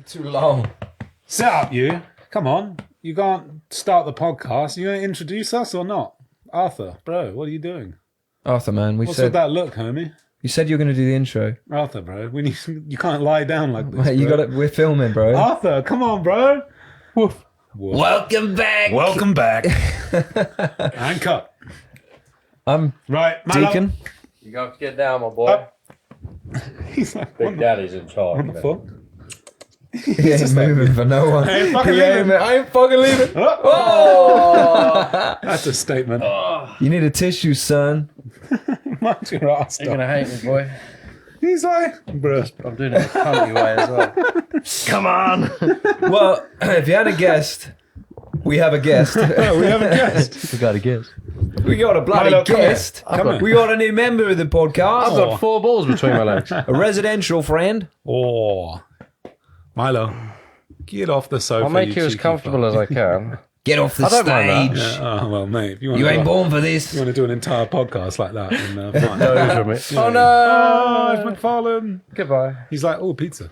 Too long. Sit up, you. Come on. You can't start the podcast. You going to introduce us or not? Arthur, bro, what are you doing? Arthur, man, What's with that look, homie? You said you were going to do the intro. Arthur, bro, you can't lie down like this. Mate, you got it. We're filming, bro. Arthur, come on, bro. Woof. Woof. Welcome back. Welcome back. And cut. I'm right, Deacon. You got to get down, my boy. He's like, Big Daddy's in charge. what the fuck? He ain't moving for no one. I ain't fucking leaving. I ain't fucking leaving. Oh. That's a statement. You need a tissue, son. Mind your ass. You're gonna hate me, boy. He's like, bro. I'm doing it the cunty way as well. Come on. Well, if you had a guest, we have a guest. We have a guest. We got a guest. We got a bloody Milo, come guest. here. Come here. We got a new member of the podcast. I've got 4 balls between my legs. A residential friend. Oh, Milo, get off the sofa. I'll make you as cheeky comfortable fuck. as I can. Get off the I don't mind stage. Yeah, oh, well, mate, if you want You to ain't born for this. You want to do an entire podcast like that? Then, fine. Over me. Yeah. Oh no! Oh, it's McFarlane. Goodbye. He's like, oh, pizza.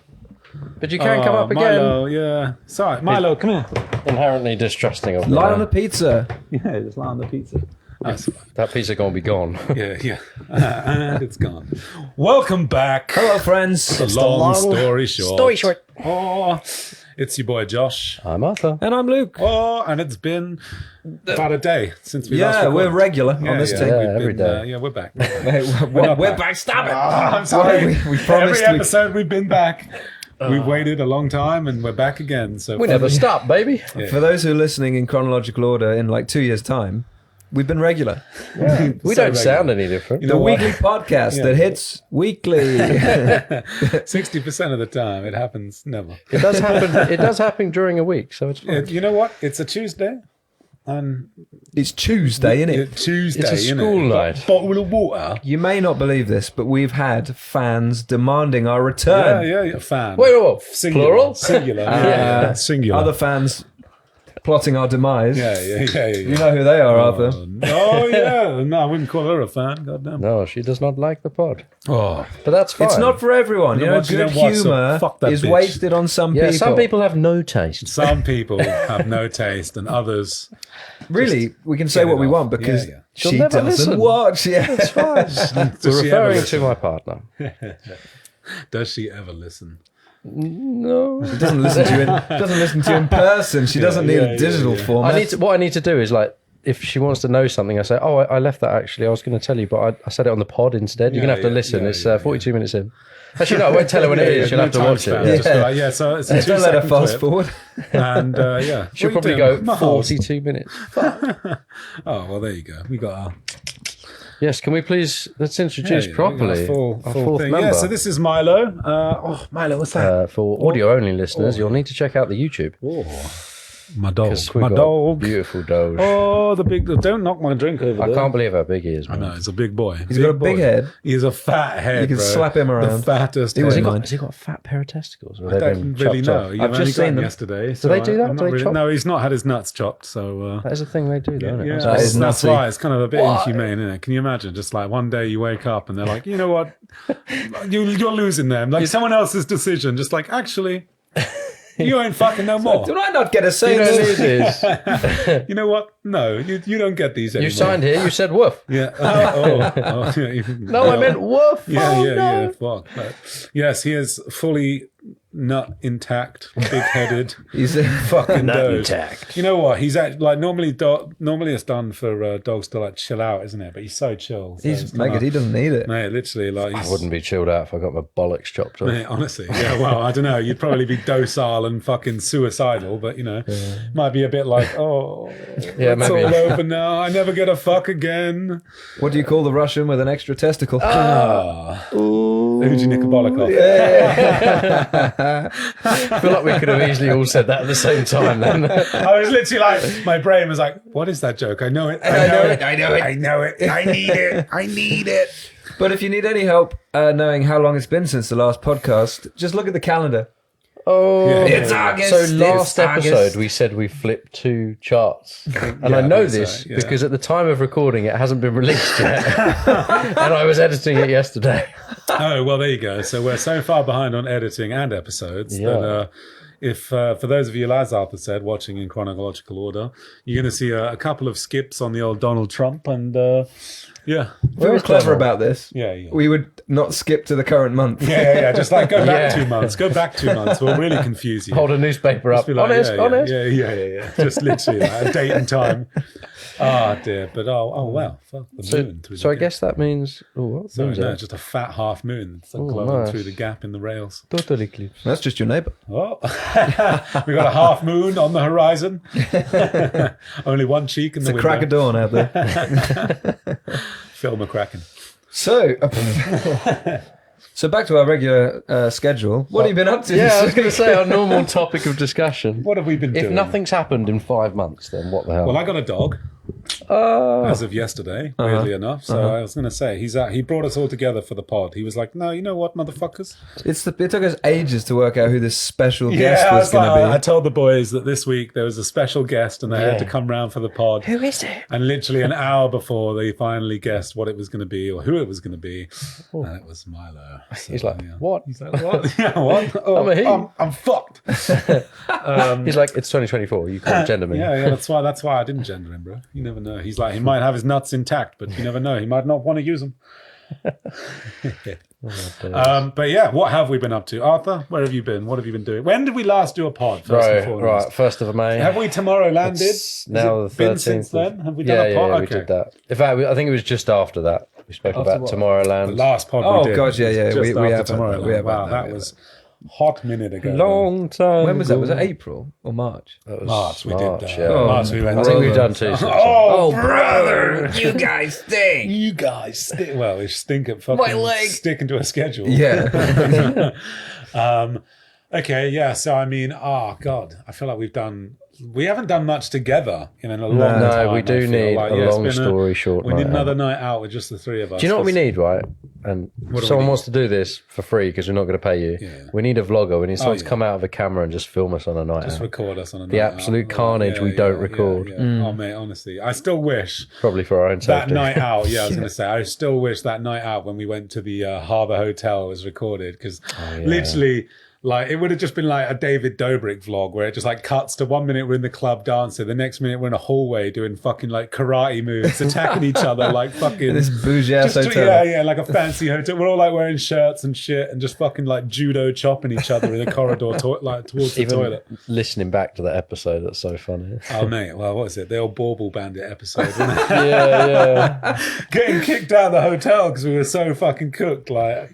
But you can't come up again. Milo, yeah. Sorry, Milo, come here. Inherently distrusting of me. Lie on the pizza. Yeah, just lie on the pizza. That's, That pizza gonna be gone. yeah. And it's gone. Welcome back. Hello, friends. The long story short. Story short. Oh, it's your boy Josh. I'm Arthur. And I'm Luke. Oh, and it's been about a day since we last Yeah, recorded. we're regular on this thing. Yeah, we've every been, day. yeah, we're back. We're back. Stop it. I'm sorry. We promised Every episode we've been back. We've waited a long time and we're back again. So We never stop, baby. For those who are listening in chronological order in like 2 years' time, we've been regular. We don't sound any different. You The know what? weekly podcast that hits weekly. 60% of the time it happens never. It does happen. It does happen during a week, so it's fine. You know what? It's a Tuesday. And It's Tuesday, isn't it? it's Tuesday. It's a innit? school night. Bottle of water. You may not believe this, but we've had fans demanding our return. Yeah. Fan. Wait, what? Singular. Plural? Singular. Yeah. Singular. Other fans plotting our demise. Yeah. You know who they are, Arthur. Oh, yeah. No, I wouldn't call her a fan. Goddamn. No, she does not like the pod. Oh. But that's fine. It's not for everyone. You know, what, you good know what, so humour fuck that is bitch. wasted on some Yeah, people. some people have no taste. Some people have no taste and others... Really, we can say get what it we off. want because Yeah. She'll she never doesn't listen. watch. Yeah, It's fine. Does We're she ever referring listen? to my partner. Does she ever listen? No. She doesn't listen to you. Doesn't listen to you in person. She doesn't need a digital format. What I need to do is like, if she wants to know something, I say, "Oh, I left that actually. I was going to tell you, but I said it on the pod instead. You're going to have to listen. It's 42 minutes in. Actually, no, I won't tell her when it is. She'll have to watch it. Just be like, so it's a Don't let her 2-second fast clip. forward. And yeah, She'll What are you probably go doing? Miles? 42 minutes. Oh well, there you go. We got our Yes, can we please let's introduce properly full our fourth thing. member. Yeah, so this is Milo. Milo, what's that? For audio only listeners, you'll need to check out the YouTube. My dog. 'Cause we've My got dog. Beautiful doge. Oh, the big. Don't knock my drink over I there. can't believe how big he is, I man. know, it's a big boy. He's got a big head. He's a fat head. You can bro. slap him around. The fattest. He was head. mine. Has he got a fat pair of testicles? Or I have they don't been really chopped know. off? You've I've only just got seen him them. yesterday. Do they do that? I'm Do not they chop? No, he's not had his nuts chopped. So That is a thing they do, though, isn't it? yeah, That is that's nutty. why it's kind of a bit inhumane, isn't it? Can you imagine? Just like one day you wake up and they're like, you know what, you're losing them. Like someone else's decision. Just like actually, you ain't fucking no more. Do I not get a say You in know this? who it is? You know what? No, you don't get these anymore. You signed here. You said woof. Yeah. No, I meant woof. Yeah, Oh, yeah, no. yeah. Fuck. But yes, he is fully nut intact, big-headed. He's a Fucking Nut doge. intact. You know what? He's like normally it's done for dogs to like chill out, isn't it? But he's so chill. So He's it's maggot. kinda- He doesn't need it. Mate, literally, like I wouldn't be chilled out if I got my bollocks chopped off. Mate, honestly, yeah. Well, I don't know. You'd probably be docile and fucking suicidal, but you know, might be a bit like, oh, Yeah, it's maybe. all over now. I never get a fuck again. What do you call the Russian with an extra testicle? Uji Nikobolikov. I feel like we could have easily all said that at the same time then. I was literally like, my brain was like, what is that joke? I know it. I know it. I know it. I know it. I need it. I need it. But if you need any help knowing how long it's been since the last podcast, just look at the calendar. Oh, Yeah. It's August. So it's last episode August. we said we flipped 2 charts, and Yeah, I know that's this right, yeah. because at the time of recording it hasn't been released yet, and I was editing it yesterday. Oh, well, there you go. So we're so far behind on editing and episodes that if for those of you, as Arthur said, watching in chronological order, you're going to see a couple of skips on the old Donald Trump, and yeah, We were clever about this. yeah. We would not skip to the current month. Yeah. Just like go back Yeah. 2 months. Go back 2 months. We'll really confuse you. Hold a newspaper up. Be like, Honest. Yeah. Just literally like a date and time. Oh dear. But oh wow. Fuck the moon. Through So the I guess that means. Oh, what? Sorry, means no, that? just a fat half moon. It's like glowing nice. through the gap in the rails. Total eclipse. That's just your neighbour. Oh, we got a half moon on the horizon. Only one cheek in It's the a crack of window. dawn out there. Phil McCracken. So, so back to our regular schedule. What have you been up to? Yeah, this I was going to week? say our normal topic of discussion. What have we been If doing? nothing's happened in 5 months, then what the hell? Well, I got a dog Oh, as of yesterday, weirdly enough. So I was going to say, he brought us all together for the pod. He was like, no, you know what, motherfuckers? It took us ages to work out who this special guest Yeah, I was was going like, to be. I told the boys that this week there was a special guest and they had to come round for the pod. who is it? And literally an hour before they finally guessed what it was going to be or who it was going to be. And it was Milo. So, He's like, yeah. what? He's like, what? Yeah, what? Oh, I'm a he. I'm fucked. He's like, it's 2024. You can't gender me. Yeah, that's why I didn't gender him, bro. You never know. He's like, he might have his nuts intact, but you never know. He might not want to use them. But yeah, what have we been up to? Arthur, where have you been? What have you been doing? When did we last do a pod? First and foremost? Right. 1st of May. Have we tomorrow landed? It's now Has it the 13th. been since then? Have we done Yeah, a pod? yeah, we Okay. did that. In fact, I think it was just after that. We spoke about what? Tomorrowland. The last pod Oh, we did. God, yeah. was just We after have had that. Tomorrowland. We have had Wow, that. that We was hot minute ago. Long time. When was that? ago. Was it April or March? That was March, we did that. Yeah. Oh, March, we went I to think we've brother. done 2. since then. Oh, brother, you guys stink. you guys stink. Well, we stink at fucking My leg. sticking to a schedule. Yeah. Okay, yeah. So I mean, God, I feel like we haven't done much together in a long time. No, we I do feel need like. a Yeah, it's long been story short. We need night another out. night out with just the three of us. Do you know what we need, right? And do we someone need? wants to do this for free because we're not going to pay you. Yeah. We need a vlogger. We need someone to yeah. come out of a camera and just film us on a night Just out. record us on a The night absolute out. carnage we don't record. Yeah. Oh mate, honestly, I still wish Probably for our own that safety. night out. Yeah, I was going to say, I still wish that night out when we went to the Harbour Hotel was recorded because literally. Like, it would have just been like a David Dobrik vlog where it just like cuts to 1 minute we're in the club dancing, the next minute we're in a hallway doing fucking like karate moves, attacking each other like fucking. This bougie ass Just, hotel. yeah, like a fancy hotel. We're all like wearing shirts and shit and just fucking like judo chopping each other in the corridor like towards the Even toilet. listening back to that episode, that's so funny. Oh, mate, well, what is it? The old Bauble Bandit episode, wasn't it? yeah. Getting kicked out of the hotel because we were so fucking cooked. Like,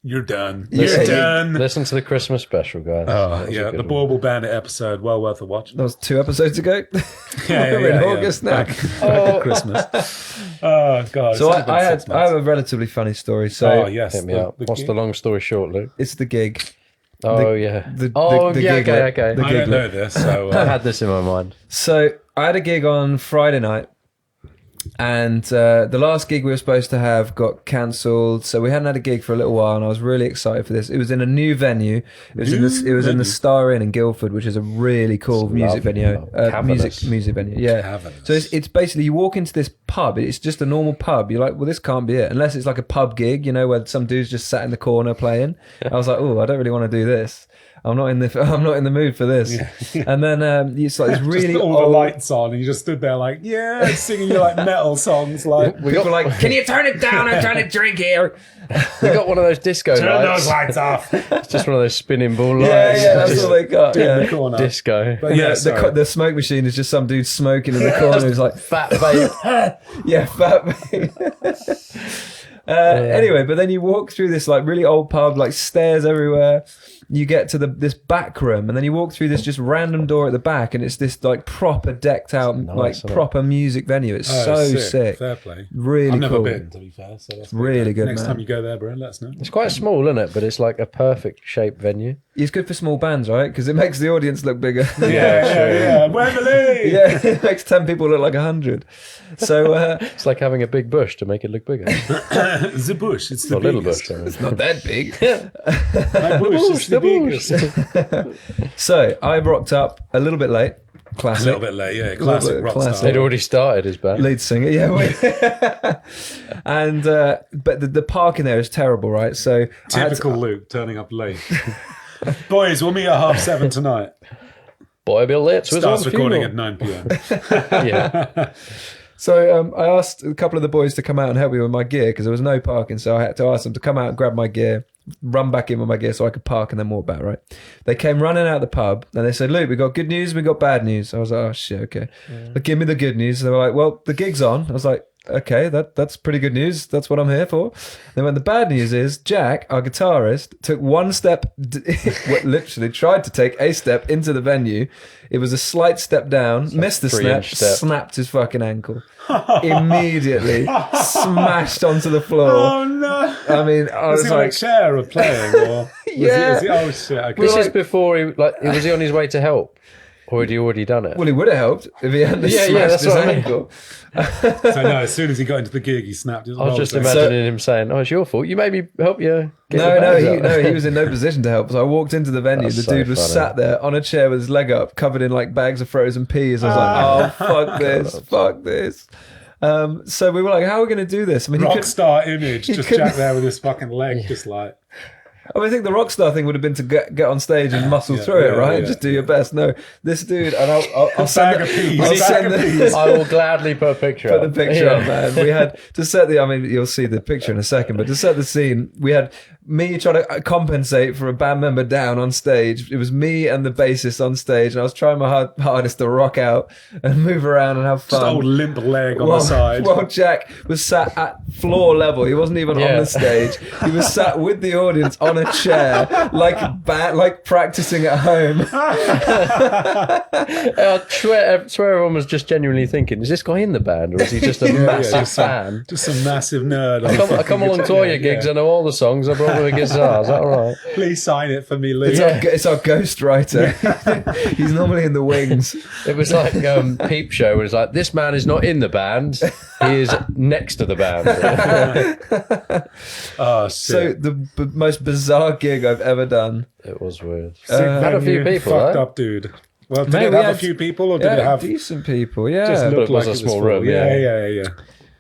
you're done. You're Yeah. done. Listen to the Christmas special, guys. Oh, That was a yeah, good the one. Bauble Bandit episode, well worth a watch. That was 2 episodes ago. We're in August now. Back at Christmas. Oh, God. So it's only been I 6 have months. a relatively funny story. So Oh, yes. Hit me up. What's the long story short, Luke? it's the gig. Oh, yeah. The yeah, giglet. okay. The I don't giglet. know this, so... I had this in my mind. So I had a gig on Friday night, and the last gig we were supposed to have got cancelled. So we hadn't had a gig for a little while, and I was really excited for this. It was in a new venue. It was in the Star Inn in Guildford, which is a really cool music venue. Cavernous. Music venue. Yeah. Cavernous. So it's basically you walk into this pub. It's just a normal pub. You're like, well, this can't be it, unless it's like a pub gig, you know, where some dude's just sat in the corner playing. I was like, oh, I don't really want to do this. I'm not in the mood for this. And then it's like this really just all old, the lights on, and you just stood there like, yeah, singing your like metal songs, like people are like, can you turn it down? I'm trying to drink here. We got one of those disco turn lights. those lights off. It's just one of those spinning ball lights. Yeah, that's Just all they got. in Yeah. the corner. disco. But yeah, The smoke machine is just some dude smoking in the corner who's like, Fat vape. yeah, fat vape. Anyway, but then you walk through this like really old pub, like stairs everywhere. You get to this back room, and then you walk through this just random door at the back, and it's this like proper decked out, like isn't it? proper music venue. It's Oh, so sick. Fair play. Really I've never cool. been, to be fair, so that's Really good, Next man. time you go there, bro, let us know. It's quite small, isn't it? But it's like a perfect shaped venue. He's good for small bands, right? Because it makes the audience look bigger. Yeah. Wembley! Yeah, it makes 10 people look like 100. So It's like having a big bush to make it look bigger. The bush, it's the Or a little biggest. bush. I mean. it's not that big. My bush, it's the biggest. So I rocked up a little bit late. A Classic. little bit late, yeah. Classic bit rock classic. star. They'd already started his band. Lead singer, yeah. And but the parking there is terrible, right? So I had to- Typical Luke, turning up late. Boys, we'll meet at 7:30 tonight. Boy, Bill Litz was Starts on recording funeral. at 9 p.m. Yeah. So I asked a couple of the boys to come out and help me with my gear because there was no parking. So I had to ask them to come out and grab my gear, run back in with my gear so I could park and then walk back, right? They came running out of the pub and they said, Luke, we got good news, we got bad news. I was like, oh shit, okay. But give me the good news. They were like, well, the gig's on. I was like, okay, that's pretty good news. That's what I'm here for. Then when the bad news is Jack, our guitarist, took one step, literally tried to take a step into the venue. It was a slight step down, missed the snap, 3-inch step. snapped his fucking ankle. Immediately smashed onto the floor. Oh no! I mean, I Was was he on a like, chair or playing? Or Yeah. Was he, oh shit! Okay. This is before was he on his way to help? Or had he already done it? well, he would have helped if he hadn't Yeah, smashed that's his what I mean. ankle. So no, as soon as he got into the gig, he snapped his. I was just roller. imagining him saying, "Oh, it's your fault. You made me help you." Get the No, bags out." he was in no position to help. So I walked into the venue. That's The so dude was funny. sat there on a chair with his leg up, covered in like bags of frozen peas. I was like, oh, fuck this, fuck this. So we were like, how are we going to do this? I mean, he rock could, star image, just couldn't- Jack there with his fucking leg, just like. I think the rockstar thing would have been to get on stage and muscle Yeah, through it, yeah, right? yeah, Just do your best. No, this dude, and I'll send Bag of it- peas. I'll Bag send of it- peas. I will gladly put a picture Put up. the picture up, man. We had to set the. I mean, you'll see the picture in a second, but to set the scene, we had me trying to compensate for a band member down on stage. It was me and the bassist on stage, and I was trying my hardest to rock out and move around and have Just fun. old limp leg on the side. While Jack was sat at floor level, he wasn't even on Yeah. the stage. He was sat with the audience on a chair, like practicing at home. I swear everyone was just genuinely thinking, is this guy in the band or is he just a massive just some- fan? Just some massive nerd. I come along to all your gigs, I know all the songs, I brought with a guitar, is that all right? Please sign it for me, Luke. It's our ghost writer. He's normally in the wings. It was like Peep Show, where it's like, this man is not in the band, he is next to the band. Oh, So shit. the most bizarre gig I've ever done. It was weird. Had a few people, Fucked though. up, dude. Well, did Mate, it we have a had- few people, or did it have decent people? Yeah, just But look it was like a small full? room, Yeah.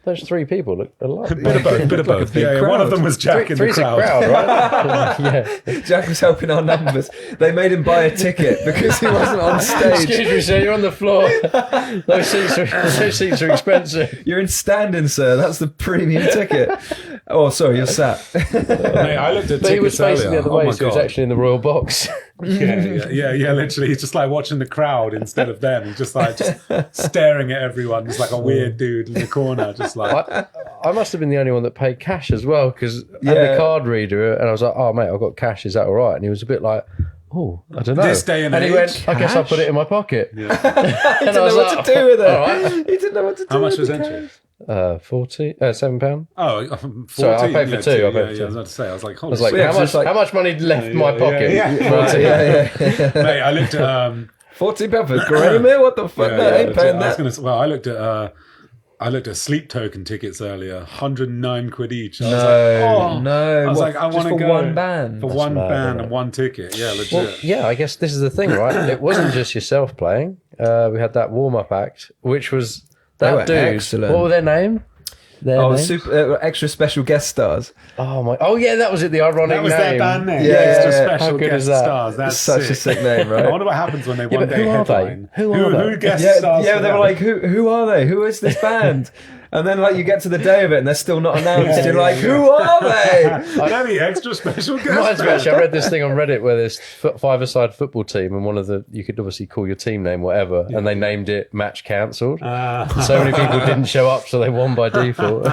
Those three people look a lot. Bit of both. Bit of both. big Yeah, one of crowd. them was Jack in the Three's a crowd. crowd, right? Yeah. Jack was helping our numbers. They made him buy a ticket because he wasn't on stage. Excuse me, sir, you're on the floor. Those seats are expensive. You're in standing, sir. That's the premium ticket. Oh, sorry, you're sat. Mate, I looked at But he was tickets facing earlier. the other Oh way, my so he was God. actually in the royal box. Yeah. Literally, he's just like watching the crowd instead of them. He's just staring at everyone, just like a weird dude in the corner, just like. I must have been the only one that paid cash as well, because I had Yeah. the card reader, and I was like, oh, mate, I've got cash, is that all right? And he was a bit like, oh, I don't know. This day and he age, went, I guess I'll put it in my pocket. He And didn't I know was what like, to do with it. all right. He didn't know what to do. How much with was the entry? £7. Oh, 40, Sorry, I paid for two, Yeah, I paid for two. I was about to say, I was like, holy I was like, shit. Yeah, how 'cause much? it's like- How much money left in my pocket? yeah. Right, Yeah. Mate, I looked at. £40 for Graham? What the fuck? No, I ain't paying that. I looked at sleep token tickets earlier, 109 quid each. I was No. I was What, like, I just want to for go one band. for one mad, band isn't and it? one ticket. Yeah, legit. Well, yeah, I guess this is the thing, right? It wasn't just yourself playing. We had that warm-up act, which was that were dude. excellent. What were their name? Oh, extra special guest stars. Oh my! Oh yeah, that was it. The ironic that was name. their band name. Yeah, Extra yeah. special How good guest is that? stars. That's Such a sick name, I right? wonder what happens when they one but day who are they? headline. Who are they? Who guest Yeah, stars? yeah. for They were them? like, who are they? Who is this band? And then like you get to the day of it and they're still not announced. Yeah, You're yeah, like, yeah. who are they? They're the extra special guest Reminds me, stars. actually, I read this thing on Reddit where this five-a-side football team, and one of the you could obviously call your team name whatever, and they named it Match Cancelled. So many people didn't show up, so they won by default.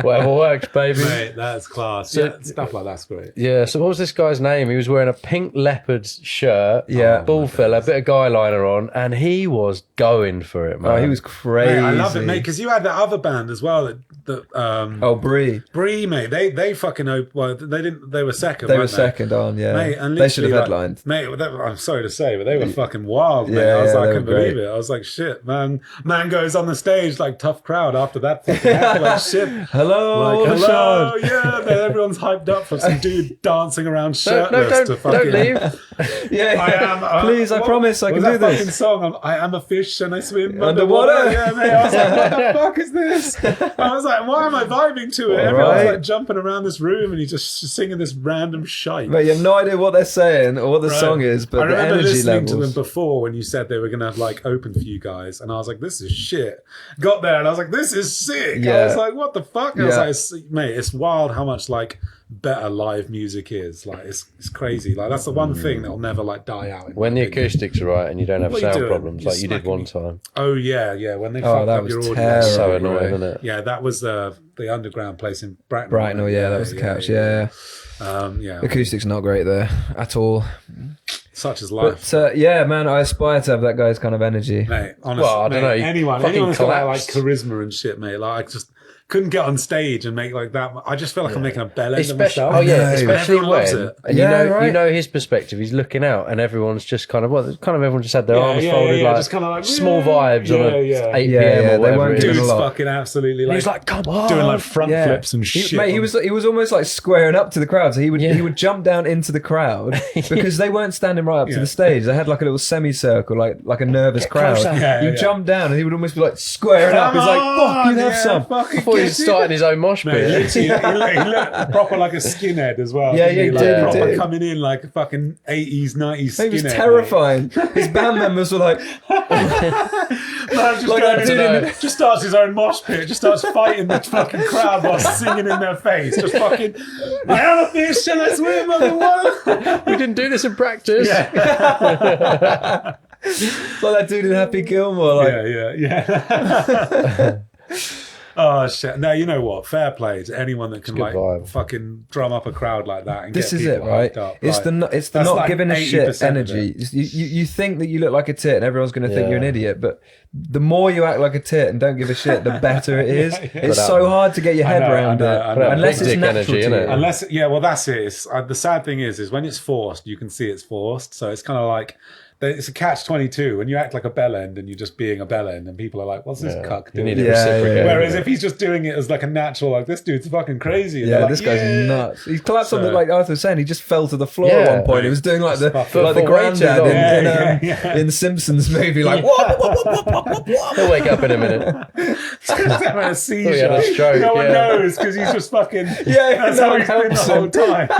Whatever works, baby. Mate, that's class. Yeah, stuff like that's great. Yeah, so what was this guy's name? He was wearing a pink leopard shirt, Yeah. ball fella, bit of guy liner on, and he was going for it, man. Oh, he was crazy. Mate, I love have it, mate, because you had that other band as well. Bree, mate. They fucking they didn't. They were second. They were second on, yeah. Mate, and they should have like, headlined. mate. I'm sorry to say, but they were fucking wild, mate. Yeah, I was like, I they couldn't were believe great. it. I was like, shit, man. Man goes on the stage like tough crowd after that fucking act, like shit. Hello, Like, hello, Sean. yeah. Then everyone's hyped up for some dude dancing around shirtless to fucking. Don't leave. Yeah, I am. please, I promise I can do That this. fucking song. I am a fish and I swim Underwater. Yeah, mate. I was like, what the fuck is this? I was like, why am I vibing to it? Everyone's right. like jumping around this room and he's just singing this random shite. Mate, you have no idea what they're saying or what the song is, but I the remember energy listening to them levels. before when you said they were going to like open for you guys, and I was like, "This is shit." Got there and I was like, "This is sick." I Yeah. was like, "What the fuck?" I was Yeah. like, "Mate, it's wild how much like better live music is. Like, it's crazy. Like, that's the one thing that'll never like die out." in When my the opinion. acoustics are right and you don't have What are you sound doing? problems You're like you did smacking one me. time. Oh yeah, when they Oh, fucked that up was your audio. terrible. So Right. annoying, isn't it? Yeah, that was the underground place in Bracknell. Bracknell, yeah, that was the couch, yeah. Yeah. Acoustics not great there at all. Such is life. But yeah, man, I aspire to have that guy's kind of energy. Mate, honestly, Well, I don't know, he anyone fucking that's got that, like collapsed. charisma and shit, mate. Like, I just couldn't get on stage and make like that. I just feel like I'm making a bell end of Especially, myself. oh yeah, No. especially Everyone loves when it. and Yeah, you know, right. you know his perspective. He's looking out, and everyone's just kind of everyone just had their arms folded, like, just kind of like small vibes on a 8 Yeah, p.m. yeah, or they whatever. weren't it doing is. a Dude's lot. fucking absolutely like, He's like, come on, doing like front Yeah. flips and shit. Mate, he was almost like squaring up to the crowd. So he would jump down into the crowd because they weren't standing right up to Yeah. the stage. They had like a little semicircle, like a nervous crowd. closer. Yeah, you yeah. jump down and he would almost be like squaring up. He's like, fuck, you have some. I thought he was starting his own mosh Mate, pit. literally, he looked proper like a skinhead as well. Yeah, didn't yeah, he Like, did, he proper did. coming in like a fucking 80s, 90s skinhead. He was mate. terrifying. His band members were like, Man just, Like going that in dude there, just starts his own mosh pit, just starts fighting the fucking crowd while singing in their face. Just fucking, I am a fish and I swim underwater. We didn't do this in practice. like that dude in Happy Gilmore. Like, Yeah. Oh shit! Now you know what? Fair play to anyone that can good like vibe. fucking drum up a crowd like that. And This get is it, people right? hyped up. It's Like, the that's not like giving a 80% shit of energy. it. You think that you look like a tit and everyone's going to think Yeah. you're an idiot, but the more you act like a tit and don't give a shit, the better it is. Yeah. It's so hard to get your head I know, around I know, it, I know. unless Big it's dick natural energy, to innit? you. Unless, yeah, well, that's it. It's, the sad thing is when it's forced, you can see it's forced. So it's kind of like it's a catch-22 when you act like a bellend and you're just being a bellend, and people are like, "What's this cuck You doing?" need it Yeah, reciprocated. yeah. Whereas if he's just doing it as like a natural, like this dude's fucking crazy. And Yeah, they're this like, guy's "Yeah." nuts. He collapsed on the, So- like Arthur was saying, he just fell to the floor Yeah. at one point. He was doing like the For like the way too granddad long. in the Simpsons movie, like whoop, whoop, whoop, whoop, whoop, whoop. He'll wake up in a minute. He's having a seizure. He had a stroke, no one yeah. knows because he's just fucking. Yeah, that's no how one he's been the helps whole him.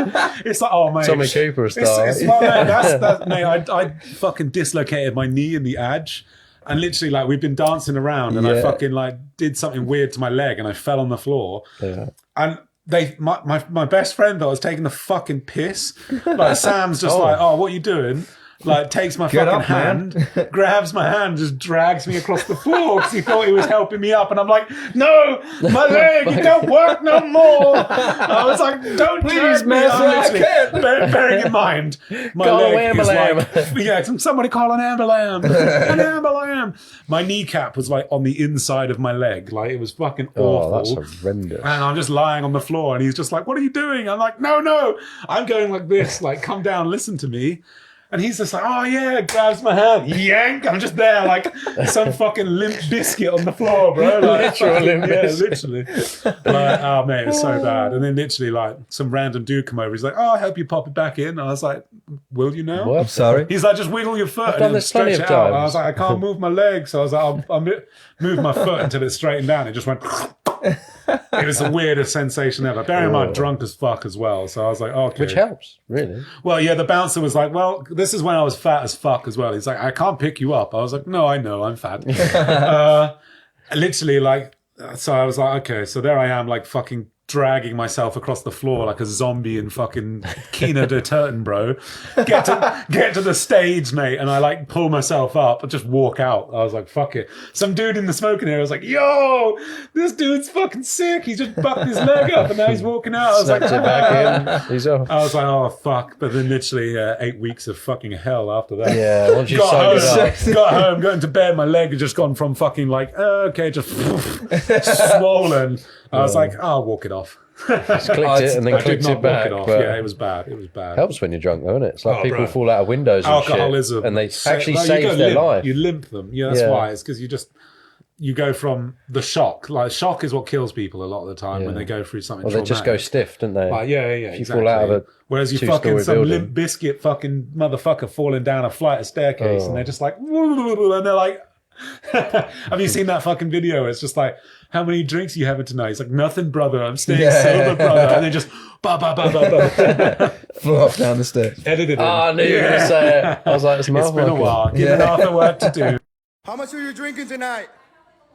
time. It's like, oh mate, Tommy Cooper style. It's mate, that's mate. I fucking dislocated my knee in the edge, and literally like we've been dancing around, and I Yeah. fucking like did something weird to my leg, and I fell on the floor, Yeah. and. My best friend that was taking the fucking piss. Like Sam's just like, oh, what are you doing? Like takes my Get fucking up, man. hand, grabs my hand, just drags me across the floor because he thought he was helping me up, and I'm like, no, my leg, it don't work no more. I was like, don't Please, drag me. man, I'm I literally- can't. bearing in mind, my Call leg an is ambulam. like, yeah, somebody call an ambulam, an ambulam. My kneecap was like on the inside of my leg, like it was fucking Oh, awful. that's horrendous. And I'm just lying on the floor, and he's just like, "What are you doing?" I'm like, "No, I'm going like this. Like, come down, listen to me." And he's just like, "Oh yeah," grabs my hand, yank. I'm just there like some fucking limp biscuit on the floor, bro. Like, Literal fucking- limp yeah, biscuit. literally. Like, oh man, it's so bad. And then literally, like, some random dude come over. He's like, "Oh, I'll help you pop it back in." I was like, "Will you now?" What? Sorry. He's like, just wiggle your foot I've and done then this plenty stretch of it out. times. I was like, I can't move my leg. So I was like, I'll move my foot until it's straightened down. It just went. It was the weirdest sensation ever. Bearing in mind, drunk as fuck as well. So I was like, okay. Which helps, really. Well, yeah, the bouncer was like, well, this is when I was fat as fuck as well. He's like, I can't pick you up. I was like, no, I know, I'm fat. Literally, like, so I was like, okay, so there I am, like fucking dragging myself across the floor like a zombie in fucking Kina de Turton, bro. Get to the stage, mate, and I like pull myself up and just walk out. I was like, fuck it. Some dude in the smoking area was like, yo, this dude's fucking sick. He just bucked his leg up and now he's walking out. I was Snapped like, it back in. He's off. I was like, oh fuck. But then literally 8 weeks of fucking hell after that. Yeah, once you sold it up. Got home, going to bed, my leg had just gone from fucking like, okay, just swollen. I was like, I'll walk it off. Just clicked it and then I did clicked not it back. walk it off. But Yeah, it was bad. It was bad. helps when you're drunk, though, isn't it? It's like people bro. fall out of windows and Alcoholism. shit, and they actually Well, save their limp. life. You limp them. Yeah, that's Yeah. why. It's because you go from the shock. Like, shock is what kills people a lot of the time when they go through something Well, they traumatic. just go stiff, don't they? Like, yeah, If you exactly. fall out of a Whereas you two-story fucking some building. limp biscuit fucking motherfucker falling down a flight of staircase and they're just like, and they're like, have you seen that fucking video? It's just like, how many drinks are you having tonight? It's like, nothing, brother. I'm staying sober, brother. And they just Flop down the stairs. edited it. I knew you were going to say it. I was like, it's It's been a while. Giving Arthur work to do. How much are you drinking tonight?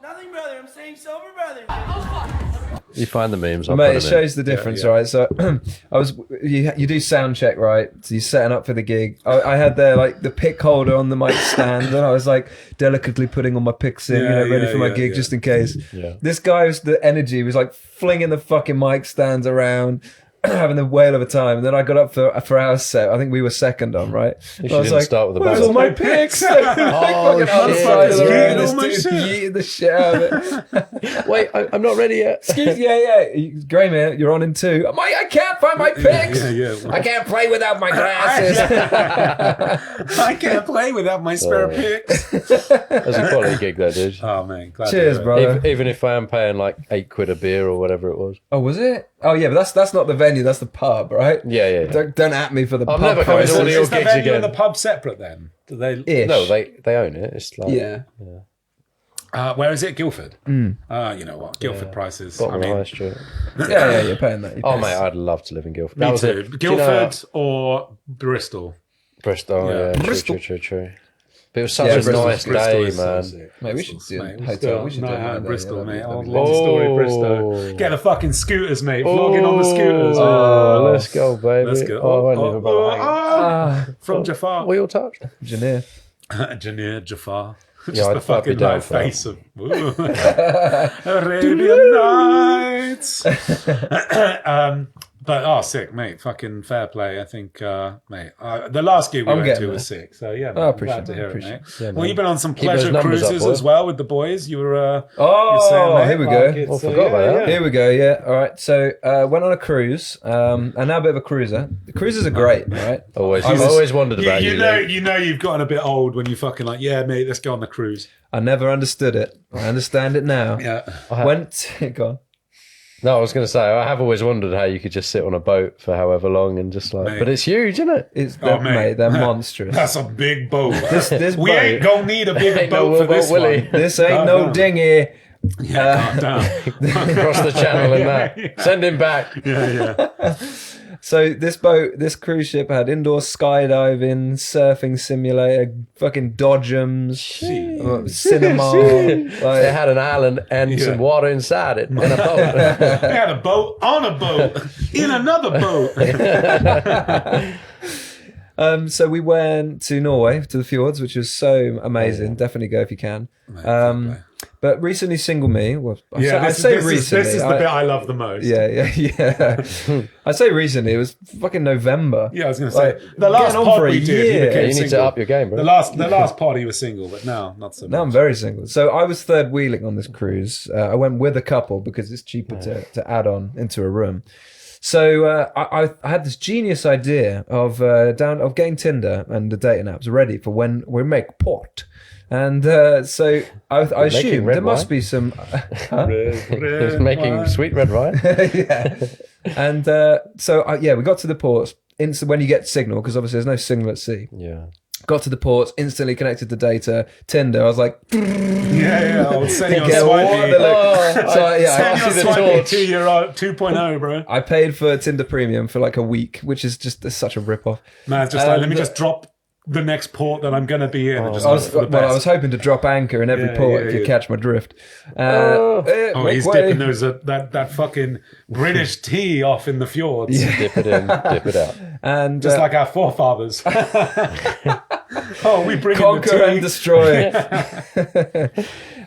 Nothing, brother. I'm staying sober, brother. You find the memes. I'll Mate, put it them in. shows the difference, right? So you do sound check, right? So you're setting up for the gig. I had the pick holder on the mic stand, and I was like delicately putting all my picks in, ready for my gig just in case. Yeah. This guy was the energy was like flinging the fucking mic stands around. Having the whale of a time, and then I got up for our set. I think we were second on, right? You I was didn't like, start with the "Where's band." all my picks?" Oh, Outside of the shit. room, this All my dude shit. yeeted the shit out of it. Wait, I'm not ready yet. Excuse, yeah. Grey man, you're on in two. I can't find my picks. Yeah. I can't play without my glasses. I can't play without my spare picks. That's a quality gig, though, dude. Oh, man. Glad to Cheers, hear it. brother. Even if I am paying like £8 a beer or whatever it was. Oh, was it? Oh, yeah, but that's not the venue. That's the pub, right? Yeah. Don't at me for the I'm pub. never coming to one of your Is the gigs venue again. and the pub separate then? Do they? Ish. No, they own it. It's like Yeah. Where is it? Guildford. You know what? Guildford prices. bottom I of the high mean, street. Yeah, you're paying that. Oh mate, I'd love to live in Guildford. me That was too. it. Do you know Guildford or Bristol. Bristol. Yeah. Yeah, Bristol. true. But it was such Yeah, a Bristol. nice Bristol day, is so man. sick. Mate, we should Bristol's, do a mate. hotel. We should do night a out night in there, Bristol, yeah, mate. that'd Old be long lovely. story Bristol. Get the fucking scooters, mate. Vlogging on the scooters. Oh, let's go, baby. Let's go. Oh, I won't live above hanging. From Jafar. Wheel touch. Engineer. Janir Jafar. Yeah, Just I'd the fuck be fucking down like for that. face of Arabian Nights. But sick, mate. Fucking fair play. I think, mate. The last gig we I'm went getting to there. was sick. So yeah, I man, I'm appreciate glad to it, hear it, appreciate mate. Yeah, Well, man. you've been on some Keep those pleasure numbers up, cruises boy. as well with the boys. You were. Oh, you're saying, mate, here we like, go. it's, I forgot about that. Here we go. Yeah. All right. So went on a cruise, and now a bit of a cruiser. The cruises are great, right? I've was- always wondered about You you. know, Luke. you know, you've gotten a bit old when you fucking like, yeah, mate, let's go on the cruise. I never understood it. I understand it now. Yeah. Go on. No, I was going to say, I have always wondered how you could just sit on a boat for however long and just like, Mate. but it's huge, isn't it? It's Oh, mate. mate. They're monstrous. That's a big boat. this we boat- ain't gonna need a bigger Ain't no boat for boat, this Willie. one. This ain't Calm no down. dinghy. Calm down. Across the channel and that. Send him back. Yeah. So this cruise ship had indoor skydiving, surfing simulator, fucking dodgems, cinema. It like, had an island and some water inside it and a boat. They had a boat on a boat in another boat. so we went to Norway, to the fjords, which was so amazing. Definitely go if you can. But recently, single me. Well, I say recently. This is the bit I love the most. Yeah. I say recently. It was fucking November. Yeah, I was going to say Like, the last getting on pod for a we did, year. he Yeah, became you need to single. up your game, bro. The last pod he was single, but now not so much. Now I'm very single. So I was third wheeling on this cruise. I went with a couple because it's cheaper to add on into a room. So I had this genius idea of getting Tinder and the dating apps ready for when we make port. And so I assumed red there must wine? be some. He's making sweet red wine. Yeah. And so we got to the ports. When you get signal, because obviously there's no signal at sea. Yeah. Got to the ports, instantly connected to data. Tinder, I was like, Yeah. I was sending you Get a all swipey. the- So, yeah, Send I- you a see the swipey torch. 2.0, bro. I paid for Tinder Premium for like a week, which is just such a rip-off. Man, it's just like, let me just drop the next port that I'm going to be in. And just I hope was, for the well, I best. was hoping to drop anchor in every port if you catch my drift. Oh, Make he's way. dipping those that fucking British tea off in the fjords, Dip it in, dip it out. And just like our forefathers. Oh, we bring conquer in the and tea. destroy.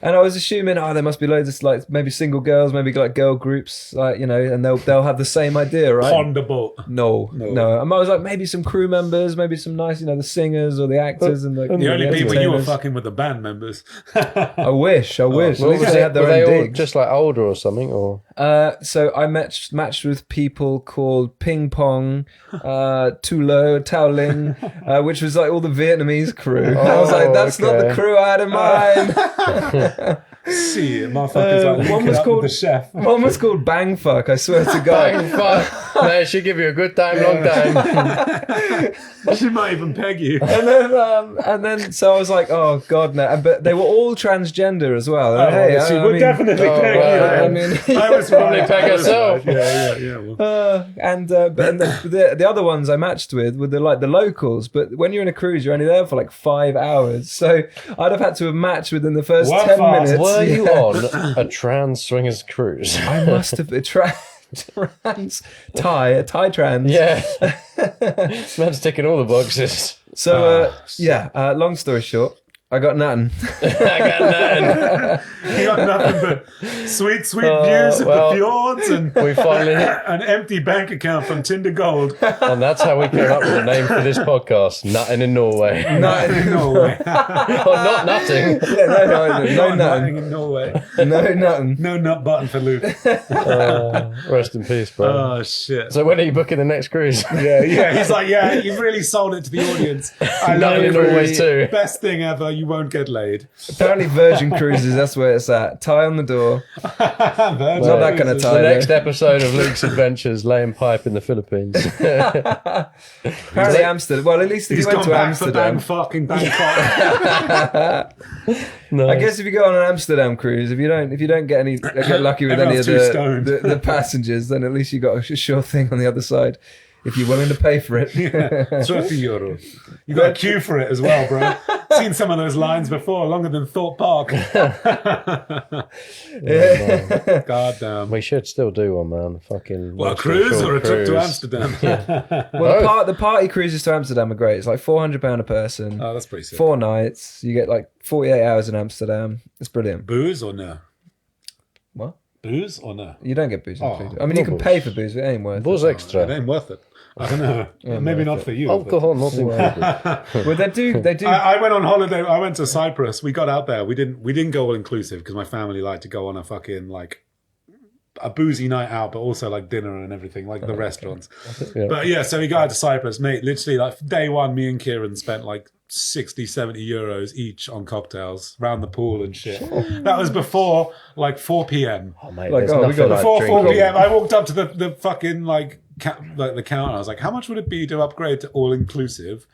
And I was assuming, there must be loads of like maybe single girls, maybe like girl groups, like and they'll have the same idea, right? Ponder boat. No. And I was like, maybe some crew members, maybe some nice, the singers or the actors and the The only people you were entertainers. fucking with the band members. I wish. At least they had their were they own all digs. just like older or something? Or So I matched with people called Ping Pong, Tulo, Tao Lin, which was like all the Vietnamese crew. I was like, that's not the okay. crew I had in mind. See, motherfuckers like one linking was up called- with the chef. One was called Bang Fuck, I swear to God. fuck, man, she'll give you a good time, long time. She might even peg you. And then so I was like, oh God, no. But they were all transgender as well. And hey, she I would mean, definitely peg you. I man. mean, I was Probably right. peg I was herself. right. Yeah. Well, and the other ones I matched with were the locals. But when you're in a cruise, you're only there for like 5 hours. So I'd have had to have matched within the first Work 10 fast. minutes. Were you Yeah. on a trans swingers cruise? I must have been a Thai trans. Yeah. Man's ticking all the boxes. So long story short, I got nothing. I got nothing. you got nothing but sweet views of well, the fjords and We finally, an empty bank account from Tinder Gold. and that's how we came up with the name for this podcast, Nuttin in Norway. Nothing. No way. Or not nutting. Yeah, no Nothing nothing. in Norway. No nothing. No nut button for Luke. Rest in peace, bro. Oh shit. So when are you booking the next cruise? Yeah. He's like, yeah, you've really sold it to the audience. I love Nuttin it. in Norway too. Best thing ever. You won't get laid. Apparently Virgin Cruises, that's where it's at. Tie on the door. Not Not that kind of The tie. next episode of Luke's Adventures, laying pipe in the Philippines. Apparently Amsterdam. Well, at least if He's you went gone to back for Amsterdam. fucking Bangkok. I guess if you go on an Amsterdam cruise, if you don't get lucky with any of Everyone's too stoned. the passengers, then at least you got a sure thing on the other side. If you're willing to pay for it. €30. You got a queue for it as well, bro. Seen some of those lines before, longer than Thorpe Park. God damn. We should still do one, man. Fucking Well, a long cruise story or a trip to cruise. Amsterdam? Well, the party cruises to Amsterdam are great. It's like £400 a person. Oh, that's pretty sick. 4 nights. You get like 48 hours in Amsterdam. It's brilliant. Booze or no? What? Booze or no? You don't get booze Oh, included. I mean, you can pay for booze, but it ain't worth Was it. It extra. ain't worth it. I don't know. Maybe not for you. but- Alcohol, not included. Well, they do. I went on holiday. I went to Cyprus. We got out there. We didn't go all inclusive because my family liked to go on a fucking like a boozy night out, but also like dinner and everything, like the restaurants. Yeah. But yeah, so we got out to Cyprus, mate. Literally, like day one, me and Kieran spent like 60, 70 euros each on cocktails round the pool and shit. That was before like 4 p.m. Oh, mate, Like, there's we nothing got like Before 4 drinking. p.m., I walked up to the fucking like the counter. I was like, "How much would it be to upgrade to all inclusive?"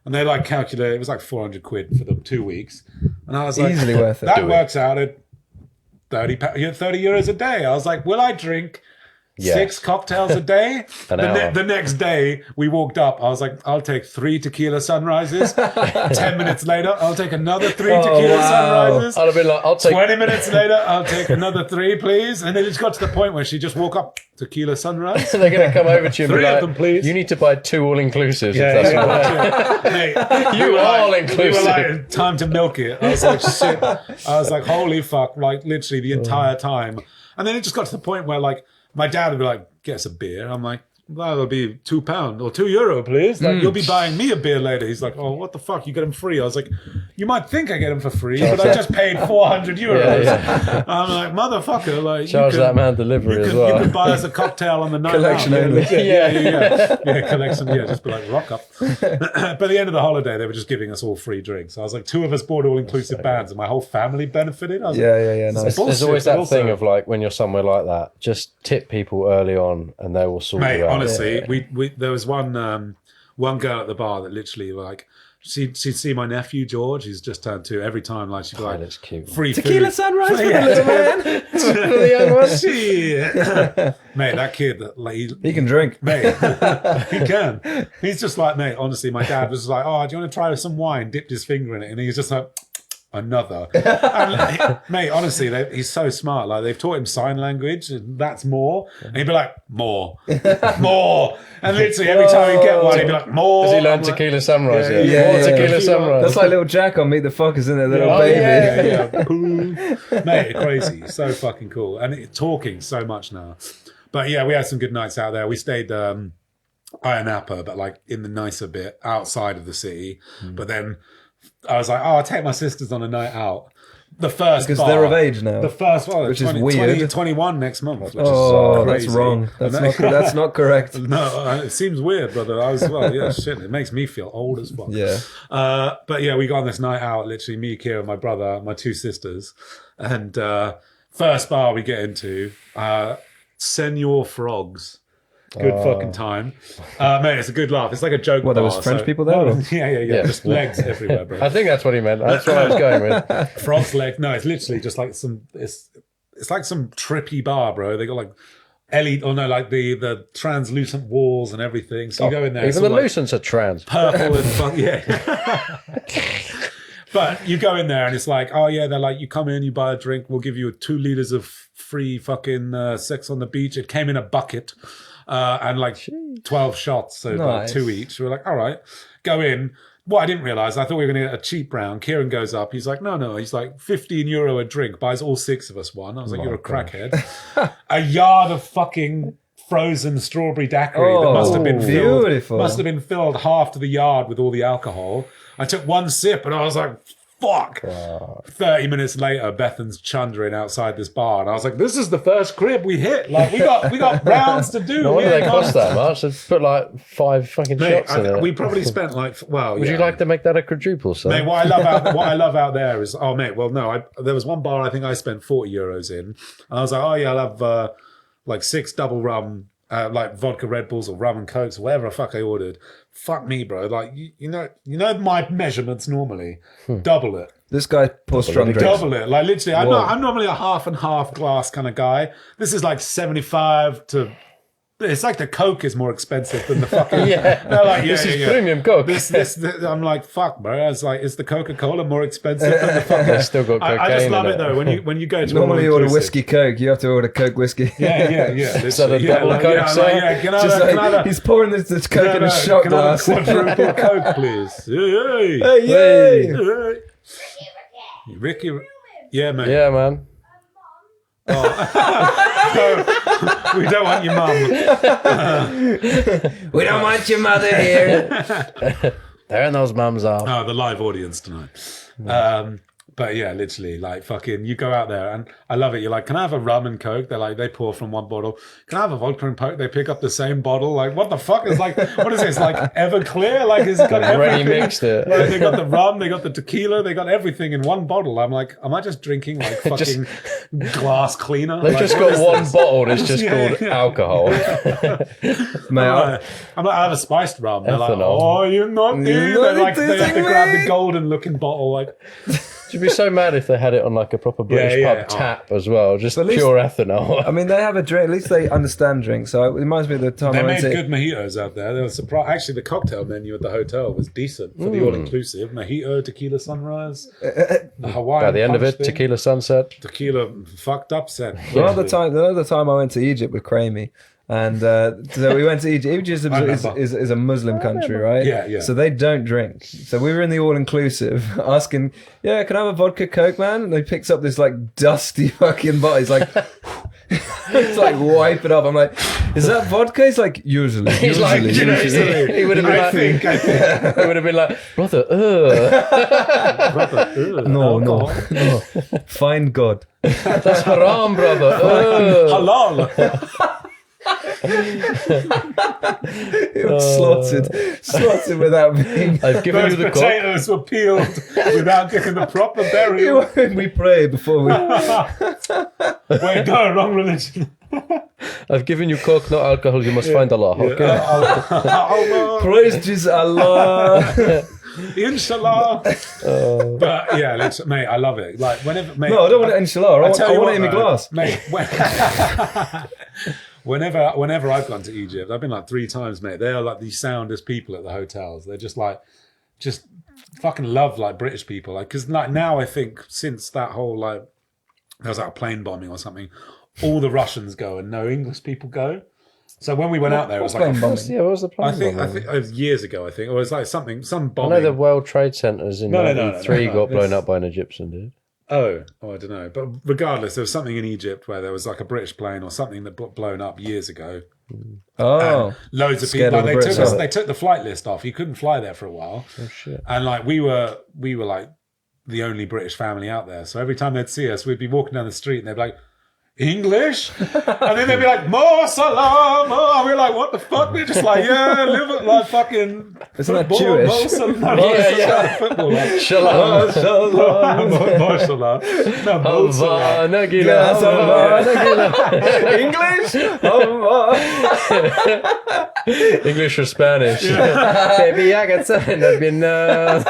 And they like calculated it was like 400 quid for the 2 weeks. And I was like, Easily worth it. That Do it. works out at 30 euros a day. I was like, will I drink Yes. 6 cocktails a day? An hour. The next day, we walked up. I was like, I'll take 3 tequila sunrises. 10 minutes later, I'll take another 3 tequila sunrises. I'd have been like, I'll take 20 minutes later, I'll take another 3, please. And then it just got to the point where she just woke up, tequila sunrise. They're going to come over to you and 3 be of like, them, please. you need to buy 2 all-inclusives. Yeah, if that's yeah, what yeah. Hey, You we were are like- all-inclusive. We were like, time to milk it. I was like, shit. I was like, holy fuck, like literally the entire time. And then it just got to the point where like my dad would be like, get us a beer. I'm like, well, it'll be £2 or €2, please. Like, you'll be buying me a beer later. He's like, oh, what the fuck? You get them free. I was like, you might think I get them for free, but I just paid €400. Yeah. I'm like, motherfucker, like, Charge you that man delivery as well. You could buy us a cocktail on the night Collection out. only. Yeah, collection. Yeah, just be like rock up. But at the end of the holiday, they were just giving us all free drinks. I was like, 2 of us bought all-inclusive bands, and my whole family benefited. I was like, Yeah, nice. There's always that bullshit, but thing also- of like, when you're somewhere like that, just tip people early on and they will sort Mate, you out. honestly, we there was one one girl at the bar that literally like she'd see my nephew George, who's just turned 2. Every time like she'd be like, that's cute. free Tequila food. sunrise for the little man. For the young one. Shit. Mate, that kid, like, He can drink. mate, he can. He's just like, mate, honestly, my dad was like, oh, do you want to try some wine? Dipped his finger in it, and he's just like, another. And, like, mate, honestly, he's so smart. Like, they've taught him sign language, and that's more. And he'd be like, more. More. And literally, every time he'd get one, he'd be like, more. Has he learned I'm like, Tequila Sunrise yet? Yeah, More yeah. Tequila Sunrise. That's like little Jack on Meet the Fockers, isn't it? Little Oh, baby. yeah. Mate, crazy. So fucking cool. And talking so much now. But yeah, we had some good nights out there. We stayed Ayia Napa, but like in the nicer bit outside of the city. But then I was like, oh, I'll take my sisters on a night out. The first Because bar, they're of age now. The first one, Which is weird. 21 next month. Which Oh, is that's crazy. wrong. That's not correct. No, it seems weird, brother. I was yeah, shit. It makes me feel old as fuck. Yeah. But yeah, we got on this night out. Literally, me, Kira, my brother, my 2 sisters, and first bar we get into, Senor Frogs. Good fucking time, mate. It's a good laugh. It's like a joke. What, there bar, was French people there, or? Yeah. Just legs everywhere, bro. I think that's what he meant. That's what I was going with. Frogs leg. No, it's literally just like some. It's like some trippy bar, bro. They got like like the translucent walls and everything. So you go in there. Even the lucents are trans. Purple and fun, yeah. But you go in there and it's like, oh yeah, they're like, you come in, you buy a drink, we'll give you 2 liters of free fucking sex on the beach. It came in a bucket and like 12 shots, so like Nice. 2 each. We're like, all right, go in. What I didn't realise, I thought we were going to get a cheap round. Kieran goes up. He's like, no. He's like, €15 a drink. Buys all 6 of us one. I was like, you're a crackhead. A yard of fucking frozen strawberry daiquiri that must have been filled. Beautiful. Must have been filled half to the yard with all the alcohol. I took 1 sip and I was like, fuck. 30 minutes later, Bethan's chundering outside this bar, and I was like, this is the first crib we hit. Like, we got rounds to do. No wonder Yeah, they cost that much. They've put like 5 fucking Mate, shots in it. we probably spent like, well, Would you like to make that a quadruple, sir? Mate, what I love out there is, oh mate, well no, there was one bar I think I spent €40 in, and I was like, oh yeah, I'll have like 6 double rum, like vodka Red Bulls or rum and cokes or whatever the fuck I ordered. Fuck me, bro. Like you know my measurements normally. Double it. This guy pours strong drinks. Double it. Like literally, I'm normally a half and half glass kind of guy. This is like 75 to. It's like the Coke is more expensive than the fucking. Yeah. They're like, This is premium Coke. I'm like, fuck, bro. I was like, is the Coca-Cola more expensive than the fucking? Still got cocaine. I just love in it though. When you go to Normally you all order inclusive- whiskey Coke. You have to order Coke whiskey. Yeah. So the yeah, double like, Coke, yeah, sir? like, yeah, can I Just have- like, can I have- he's pouring this Coke in a can shot I have glass. quadruple Coke, please. Hey. Hey, yay! Hey. Ricky, yeah, mate. Yeah, man. We don't want your mum. We don't want your mother here. Tearing those mums off. Oh, the live audience tonight. But yeah, literally, like fucking, you go out there and I love it. You're like, can I have a rum and Coke? They're like, they pour from one bottle. Can I have a vodka and Coke? They pick up the same bottle. Like, what the fuck? It's like, what is this? Like Everclear? Like, it's got Already everything. mixed it. Like, they got the rum, they got the tequila, they got everything in one bottle. I'm like, am I just drinking like fucking glass cleaner? They've Like, just what got is one this? bottle that's just Yeah, called yeah. alcohol. Mate, I'm like, I have a spiced rum. They're like, Ethanol. oh, you're not You're They're not like, they have to tasting grab the me. golden looking bottle. Like, You'd be so mad if they had it on like a proper British Yeah, pub yeah. tap as well, just at least- pure ethanol. I mean, they have a drink. At least they understand drinks. So it reminds me of the time they I went made to. good mojitos out there. They were surprised. Actually, the cocktail menu at the hotel was decent for the all-inclusive. Mojito, tequila sunrise, the Hawaiian By the end of punch it, thing. tequila sunset. Tequila fucked up set. Another time I went to Egypt with Cramey. And so we went to Egypt. Egypt is a Muslim country, right? Yeah. So they don't drink. So we were in the all-inclusive asking, yeah, can I have a vodka Coke, man? And he picks up this like dusty fucking bottle. He's like, it's like wipe it up. I'm like, is that vodka? He's like, usually. He's like, usually, you know, usually. he would have been I like, think. he would have been like, brother, No. Find God. that's haram, brother. Halal. It was slaughtered without being. I've given Those you the coke. potatoes were peeled without getting the proper burial. We pray before we. Wait, no, wrong religion. I've given you coke, not alcohol. You must find Allah. Okay. Praise Jesus Allah. Inshallah. But yeah, mate, I love it. Like whenever, mate, No, I don't want it inshallah. I want it in my though, glass. mate. Whenever I've gone to Egypt, I've been like 3 times, mate. They are like the soundest people at the hotels. They're just fucking love like British people. Like, because like now I think since that whole like there was like a plane bombing or something, all the Russians go and no English people go. So when we went out there, it was like plane bombing? Yeah, what was the plane I think bombing? it was years ago. I think it was like some I bombing. know the World Trade Centers in No, 1993 no. got blown up by an Egyptian dude. Oh, I don't know. But regardless, there was something in Egypt where there was like a British plane or something that got blown up years ago. Oh. Loads of Scared people. of Like, the Brits, they took the flight list off. You couldn't fly there for a while. Oh shit! And like we were like the only British family out there. So every time they'd see us, we'd be walking down the street and they'd be like, English? And then they'd be like, Mo salam. And we're like, what the fuck? We're just like, yeah, live it like fucking Isn't that football, Jewish? Mo salam. No, Yeah. football. Like, Shalom. Mo salam. No, Mo salam. English? English or Spanish? Baby, I got something I've been. But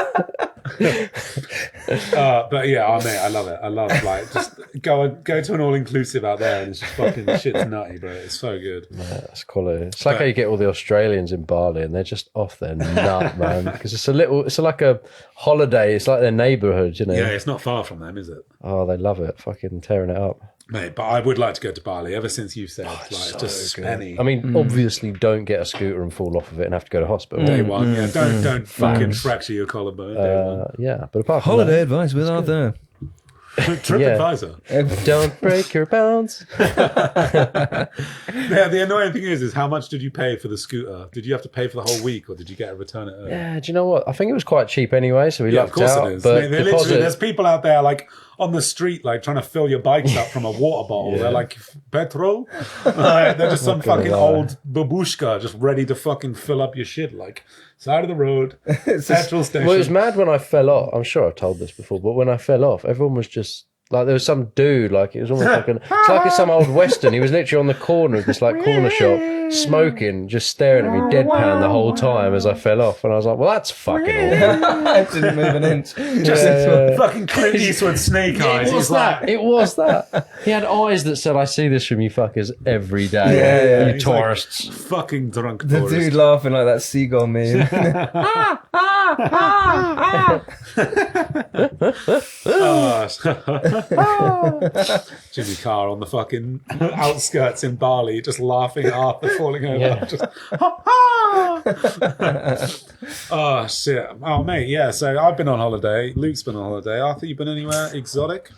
yeah, mate, I love it. I love like just go to an all inclusive out there and it's just fucking shit's nutty, bro. It's so good. That's quality. It's like how you get all the Australians in Bali and they're just off their nut, man. Because it's like a holiday. It's like their neighbourhood, you know. Yeah, it's not far from them, is it? Oh, they love it. Fucking tearing it up. Mate, but I would like to go to Bali ever since you've said like just spenny. I mean, obviously, don't get a scooter and fall off of it and have to go to hospital. Day one, yeah. Don't fucking fracture your collarbone. Day one. Yeah, but apart from Holiday advice with Arthur. TripAdvisor. don't break your bones. Yeah, the annoying thing is how much did you pay for the scooter? Did you have to pay for the whole week or did you get to return it early? Yeah, do you know what? I think it was quite cheap anyway, so we Yeah, lucked of course out. it is. But Mate, there's people out there like on the street like trying to fill your bikes up from a water bottle. They're like, petrol? They're just some fucking old babushka just ready to fucking fill up your shit. Like, side of the road, petrol station. Well, it was mad when I fell off. I'm sure I've told this before, but when I fell off, everyone was just like, there was some dude, like, it was almost like it's like it's some old Western. He was literally on the corner of this, like, corner shop, smoking, just staring at me deadpan the whole time as I fell off. And I was like, well, that's fucking awful. I didn't move an inch. Just fucking Clint Eastwood snake eyes. It was He's like, that. It was that. He had eyes that said, I see this from you fuckers every day. Yeah. You He's like, tourists. fucking drunk The tourist. dude laughing like that seagull meme. Jimmy Carr on the fucking outskirts in Bali, just laughing after falling over. Yeah. Just, oh shit! Oh mate, yeah. So I've been on holiday. Luke's been on holiday. Arthur, you been anywhere exotic?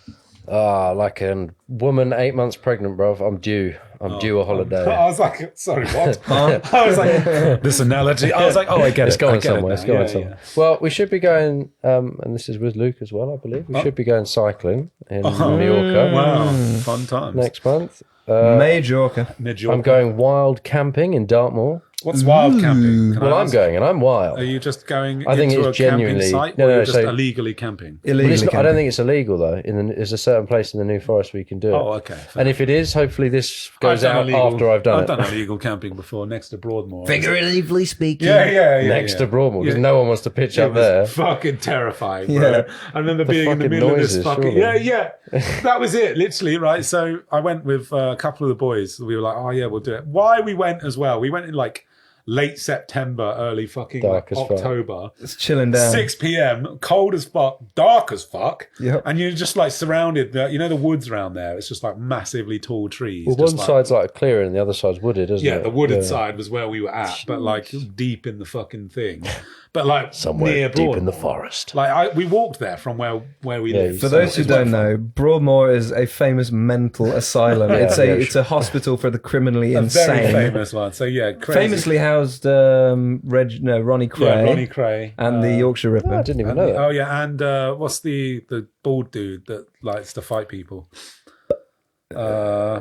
Like a woman 8 months pregnant, bro. I'm due a holiday. I was like, sorry, what? I was like, this analogy. I was like, oh, I get It's it. going I get somewhere. it It's now. going Yeah, somewhere. Well, we should be going, and this is with Luke as well, I believe. We should be going cycling in Mallorca Wow, fun times. next month. Majorca. Mid-York. I'm going wild camping in Dartmoor. What's wild camping? Can I Well, I'm ask? going, and I'm wild. Are you just going I think into it's a camping genuinely- site, no, or no, you're just so- illegally camping? Well, Illegally it's not- I camping. don't think it's illegal though. There's a certain place in the New Forest where you can do it. Oh, okay. And if it is, hopefully this goes I've done out illegal- after I've done I've it. done illegal camping before next to Broadmoor. Figuratively speaking. Yeah. Next to Broadmoor, because Yeah. no one wants to pitch It up was there. fucking terrifying, bro. Yeah. I remember being in the fucking middle of this noises, fucking... surely. Yeah. That was it, literally, right? So I went with a couple of the boys. We were like, oh, yeah, we'll do it. Why we went as well? We went in like late September, early fucking Dark like as fuck. October. It's chilling down. 6 p.m, cold as fuck, dark as fuck. Yep. And you're just like surrounded, you know, the woods around there. It's just like massively tall trees. Well, just one like, side's like a clearing and the other side's wooded, isn't yeah, it? the wooded side was where we were at, but like deep in the fucking thing. But like Somewhere near deep in the Broadmoor. forest. Like we walked there from where we Yeah, live. you For So those who don't know, Broadmoor is a famous mental asylum. It's a hospital for the criminally a very insane. famous one. So yeah, crazy. Famously housed Ronnie Cray, yeah, Ronnie Cray. and the Yorkshire Ripper. I didn't even know that. Oh yeah, and what's the bald dude that likes to fight people?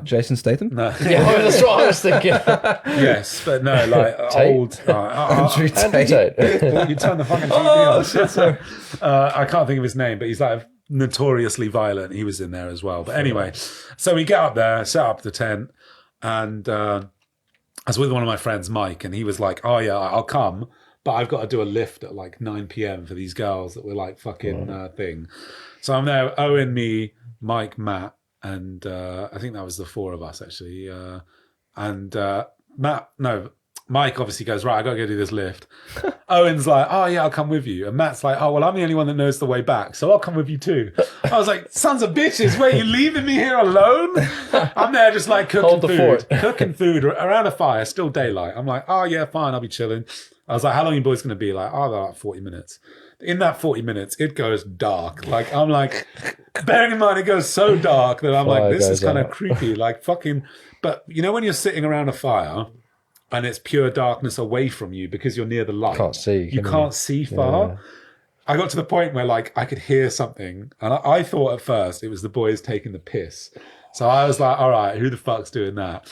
Jason Statham. No. Yeah, that's what I was thinking. Yes, but no, like Tate? old. Andrew Andrew Tate. Tate. You turn the fucking TV Oh, on. shit, sorry. I can't think of his name, but he's like notoriously violent. He was in there as well. But anyway, so we get up there, set up the tent. And I was with one of my friends, Mike, and he was like, "Oh yeah, I'll come, but I've got to do a lift at like 9 p.m. for these girls that were like fucking thing." So I'm there, Owen, me, Mike, Matt, and I think that was the four of us actually. Mike obviously goes, "Right, I got to go do this lift." Owen's like, "Oh yeah, I'll come with you." And Matt's like, "Oh well, I'm the only one that knows the way back, so I'll come with you too." I was like, "Sons of bitches, wait, you leaving me here alone?" I'm there just like cooking food around a fire, still daylight. I'm like, "Oh yeah, fine, I'll be chilling." I was like, "How long are you boys going to be?" Like, "Oh, they're like 40 minutes. In that 40 minutes, it goes dark. Like, I'm like, bearing in mind, it goes so dark that I'm like, this is kind of creepy. Like, fucking, but you know, when you're sitting around a fire and it's pure darkness away from you because you're near the light, you can't see far. Yeah. I got to the point where like I could hear something, and I thought at first it was the boys taking the piss. So I was like, all right, who the fuck's doing that?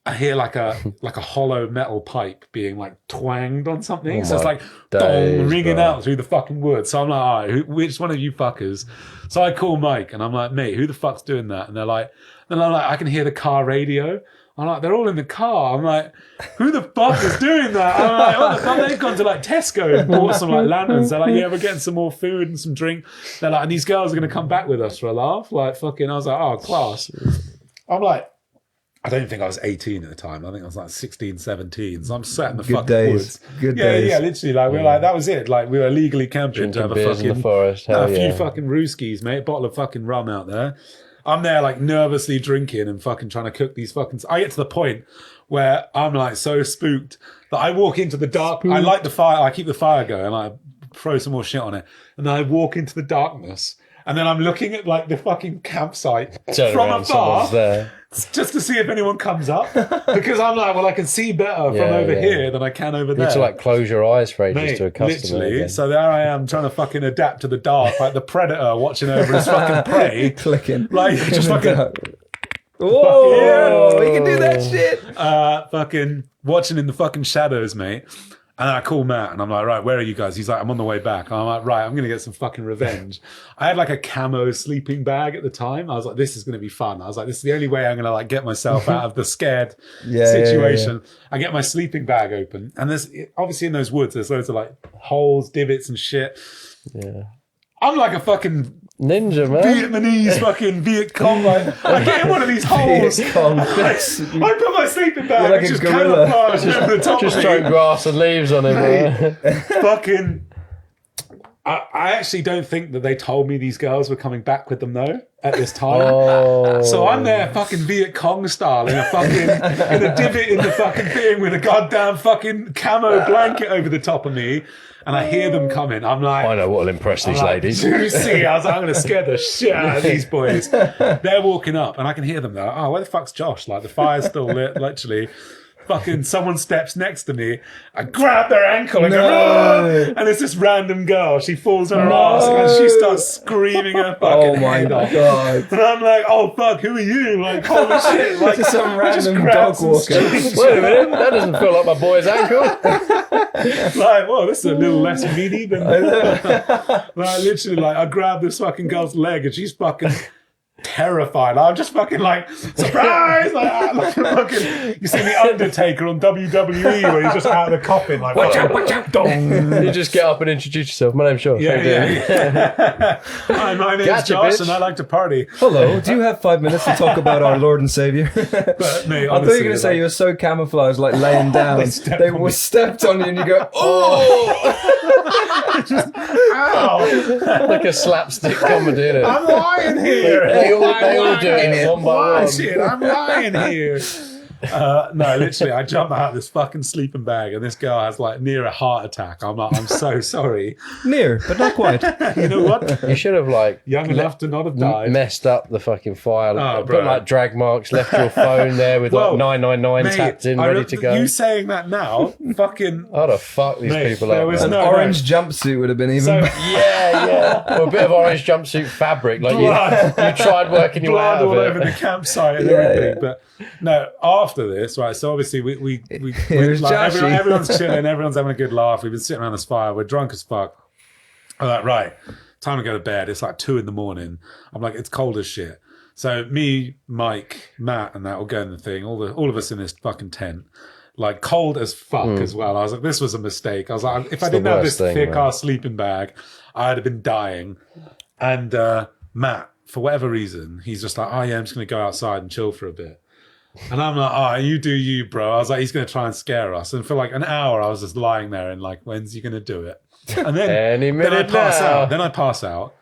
I hear like a hollow metal pipe being like twanged on something. So it's like ringing out through the fucking woods. So I'm like, all right, which one of you fuckers? So I call Mike and I'm like, mate, who the fuck's doing that? And I'm like, I can hear the car radio. I'm like, they're all in the car. I'm like, who the fuck is doing that? I'm like, what the fuck? They've gone to like Tesco and bought some like lanterns. They're like, yeah, we're getting some more food and some drink. They're like, and these girls are going to come back with us for a laugh. Like, fucking, I was like, oh, class. I'm like, I don't think I was 18 at the time. I think I was like 16, 17. So I'm sat in the fucking woods. Good days. Yeah, literally. Like, we were like, that was it. Like, we were legally camping to have a fucking, in the forest. few fucking rooskies, mate. A bottle of fucking rum out there. I'm there like nervously drinking and fucking trying to cook these fucking... I get to the point where I'm like so spooked that I walk into the dark. I light the fire. I keep the fire going. I throw some more shit on it. And then I walk into the darkness. And then I'm looking at like the fucking campsite from afar just to see if anyone comes up. Because I'm like, well, I can see better from over here than I can over there. You need to like close your eyes for ages to accustom literally. So there I am trying to fucking adapt to the dark, like the predator watching over his fucking prey. Clicking. Like just fucking... Oh, you can do that shit. Fucking watching in the fucking shadows, mate. And I call Matt and I'm like, right, where are you guys? He's like, I'm on the way back. And I'm like, right, I'm going to get some fucking revenge. I had like a camo sleeping bag at the time. I was like, this is going to be fun. I was like, this is the only way I'm going to like get myself out of the scared situation. Yeah. I get my sleeping bag open. And there's obviously in those woods, there's loads of like holes, divots and shit. Yeah. I'm like a fucking ninja, man. Vietnamese fucking Viet Cong. Like, I get in one of these holes. I put my sleeping bag, like which is gorilla. camouflage over the top Just of throwing me. grass and leaves on him. Fucking... I actually don't think that they told me these girls were coming back with them though at this time. So I'm there fucking Viet Cong style in a divot in the fucking thing with a goddamn fucking camo blanket over the top of me. And I hear them coming. I'm like, I know what'll impress these ladies. Juicy. I was like, I'm going to scare the shit out of these boys. They're walking up and I can hear them. They're like, oh, where the fuck's Josh? Like the fire's still lit, literally. Fucking someone steps next to me. I grab their ankle and go, oh! And it's this random girl. She falls on her ass and she starts screaming her fucking head off. God. And I'm like, oh fuck, who are you? Like, holy shit. Like, just some random dog walker. Wait a minute, that doesn't feel like my boy's ankle. Like, whoa, this is a little less meaty than like, literally, like, I grab this fucking girl's leg and she's fucking terrified. I'm just fucking like, surprise! Like fucking, you see the Undertaker on WWE where he's just out of the coffin, like, watch out, dong. You just get up and introduce yourself. My name's Sean. Yeah. Hi, my name's Josh, and I like to party. Hello, do you have 5 minutes to talk about our Lord and Savior? But mate, I thought you were going to say you were so camouflaged, like laying down. They were stepped on you and you go, oh! Ow! Like a slapstick comedy, isn't it? I'm lying here. They all do it one by one. Shit, I'm lying here. No, literally, I jump out of this fucking sleeping bag and this girl has like near a heart attack. I'm like, I'm so sorry. Near, but not quite. You know what? You should have like Young enough to not have died. Messed up the fucking fire. Oh, put like drag marks, left your phone there with like 999 tapped in, ready to go. You saying that now, fucking... I'd have fucked these people up. An orange jumpsuit would have been even better. Yeah. Or a bit of orange jumpsuit fabric. Like you tried working your way out of all it. over the campsite and everything. But no, after this, right, so obviously we like, everyone's chilling, everyone's having a good laugh. We've been sitting around this fire, we're drunk as fuck. I'm like, right, time to go to bed. It's like 2 a.m. I'm like, it's cold as shit. So me, Mike, Matt, and that will go in the thing. All of us in this fucking tent, like cold as fuck as well. I was like, this was a mistake. I was like, if I didn't have this thick ass sleeping bag, I'd have been dying. And Matt, for whatever reason, he's just like, oh yeah, I'm just gonna go outside and chill for a bit. And I'm like, oh, you do you, bro. I was like, he's gonna try and scare us. And for like an hour, I was just lying there and like, when's he gonna do it? And then, Any minute then I pass now. out. Then I pass out.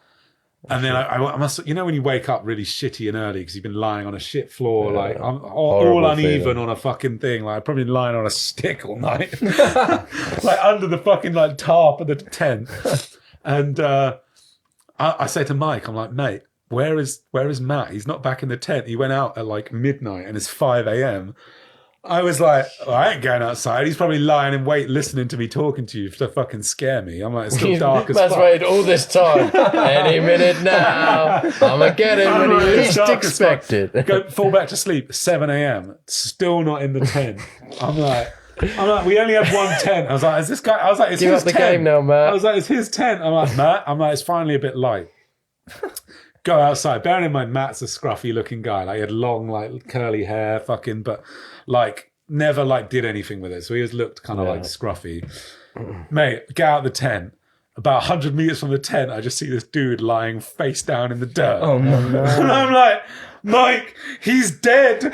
And then I must, you know, when you wake up really shitty and early because you've been lying on a shit floor, like I'm all uneven feeling. on a fucking thing. Like I've probably been lying on a stick all night, like under the fucking like tarp of the tent. And I say to Mike, I'm like, mate, where is Matt? He's not back in the tent. He went out at like midnight and it's 5 a.m. I was like, oh, I ain't going outside. He's probably lying in wait, listening to me talking to you to fucking scare me. I'm like, it's still dark as Man's fuck. waited all this time. Any minute now. I'm going to get him when he It's least dark as fuck. expected. Go fall back to sleep, 7 a.m. Still not in the tent. I'm like, we only have one tent. I was like, is this guy? I was like, it's Give his up the tent. game now, Matt. I was like, it's his tent. I'm like, Matt. I'm like, it's finally a bit light. Go outside. Bearing in mind, Matt's a scruffy looking guy. Like he had long, like curly hair, fucking, but like never like did anything with it. So he just looked kind of like scruffy. Mate, get out the tent. About 100 meters from the tent, I just see this dude lying face down in the dirt. Oh no. And I'm like, Mike, he's dead.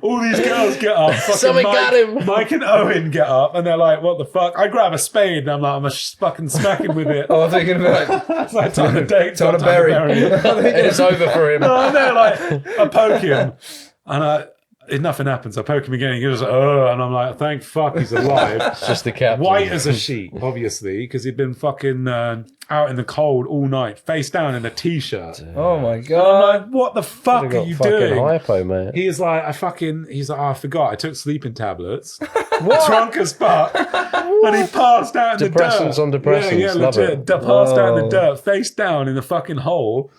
All these girls get up. Fucking Somebody got him. Mike and Owen get up and they're like, what the fuck? I grab a spade and I'm like, I'm a fucking smacking with it. Oh, I'm thinking about It's like time to date, Time to bury. And it's over for him. No, no, like I poke him and nothing happens. I poke him again. He goes, oh, and I'm like, thank fuck he's alive. It's just the captain. White as a sheet, obviously, because he'd been fucking out in the cold all night, face down in a t-shirt. Oh my I'm god. like, what the fuck You've are got you fucking doing? hypo, mate. He's like, he's like, oh, I forgot. I took sleeping tablets. Drunk as fuck. And he passed out in the dirt. Depressants on depressants, Yeah, love legit. it. Passed out in the Whoa. dirt, face down in the fucking hole.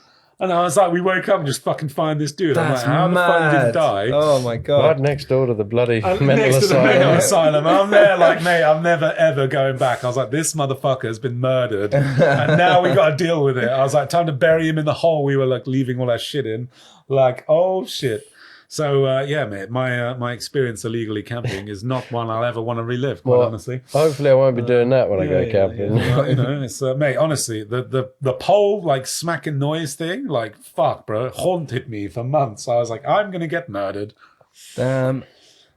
And I was like, we woke up and just fucking find this dude. That's I'm like, how the fuck did he mad. die? Oh my Right god. next door to the bloody And mental next to the mental asylum. asylum. I'm there like, mate, I'm never ever going back. I was like, this motherfucker has been murdered. And now we got to deal with it. I was like, time to bury him in the hole we were like leaving all our shit in. Like, oh shit. So yeah, mate, my experience illegally camping is not one I'll ever want to relive, quite honestly. Hopefully I won't be doing that when I go Yeah, camping. yeah. Well, you know, it's mate. Honestly, the pole like smacking noise thing, like fuck, bro, haunted me for months. I was like, I'm gonna get murdered. Damn.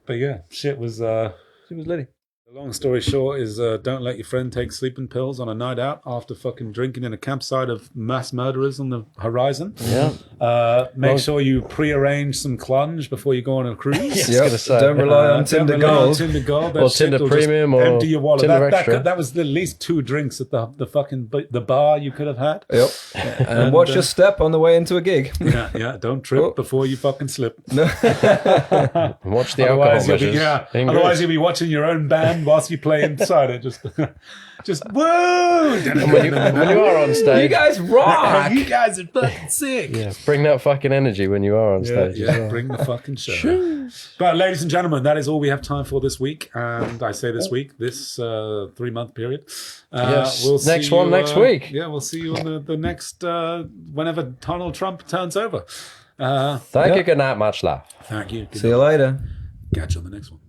But yeah, shit was. She was Liddy. The long story short is, don't let your friend take sleeping pills on a night out after fucking drinking in a campsite of mass murderers on the horizon. Yeah. Make sure you pre-arrange some clunge before you go on a cruise. Yes. Yep. gonna say, Don't rely on Don't Tinder rely on Gold. Tinder Gold. That Or shit Tinder will just Premium or empty your wallet. Tinder That Extra. that was at least 2 drinks at the fucking the bar you could have had. Yep. And watch your step on the way into a gig. Yeah. Don't trip before you fucking slip. Watch the alcohol Otherwise, you'll be, measures. In otherwise Greece. you'll be watching your own band whilst you play inside it. Just whoa! And when you are on stage, You guys rock. You guys are fucking sick. yeah, bring that fucking energy when you are on stage. Yeah, bring the fucking show. But ladies and gentlemen, that is all we have time for this week. And I say this week, this 3-month period. Yes. We'll see Next one you, next week. Yeah, we'll see you on the next, whenever Donald Trump turns over. Thank you. Good night. Much love. Thank you. See you later. Catch you on the next one.